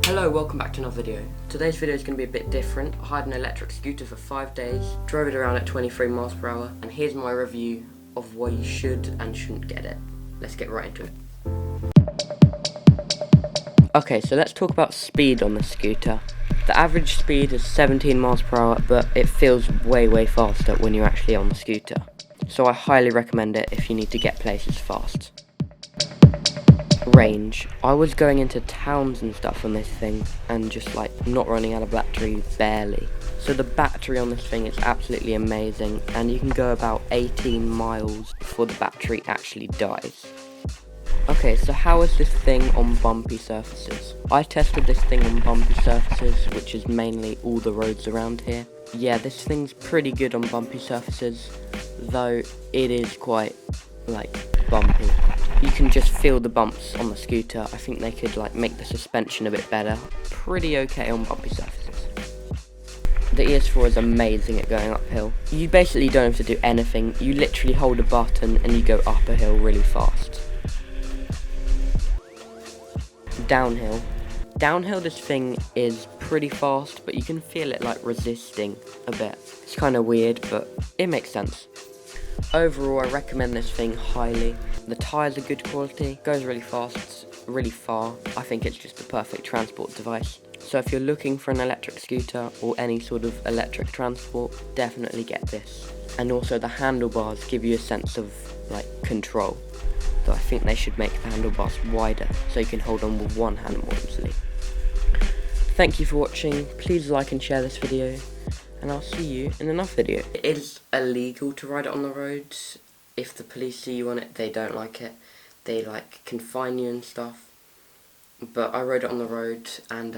Hello, welcome back to another video. Today's video is going to be a bit different. I hired an electric scooter for 5 days, drove it around at 23 miles per hour, and here's my review of why you should and shouldn't get it. Let's get right into it. Okay, so let's talk about speed on the scooter. The average speed is 17 miles per hour, but it feels way faster when you're actually on the scooter. So I highly recommend it if you need to get places fast. Range. I was going into towns and stuff on this thing and just like not running out of battery barely. So the battery on this thing is absolutely amazing, and you can go about 18 miles before the battery actually dies. Okay, so how is this thing on bumpy surfaces? I tested this thing on bumpy surfaces, which is mainly all the roads around here. Yeah, this thing's pretty good on bumpy surfaces, though it is quite like bumpy. You can just feel the bumps on the scooter. I think they could like make the suspension a bit better. Pretty okay on bumpy surfaces. The ES4 is amazing at going uphill. You basically don't have to do anything. You literally hold a button and you go up a hill really fast. Downhill. Downhill, this thing is pretty fast, but you can feel it like resisting a bit. It's kind of weird, but it makes sense. Overall, I recommend this thing highly. The tyres are good quality, goes really fast, really far. I think it's just the perfect transport device. So if you're looking for an electric scooter or any sort of electric transport, definitely get this. And also the handlebars give you a sense of like control. So I think they should make the handlebars wider so you can hold on with one hand more easily. Thank you for watching. Please like and share this video, and I'll see you in another video. It is illegal to ride it on the roads. If the police see you on it, they don't like it. They like can fine you and stuff. But I rode it on the road and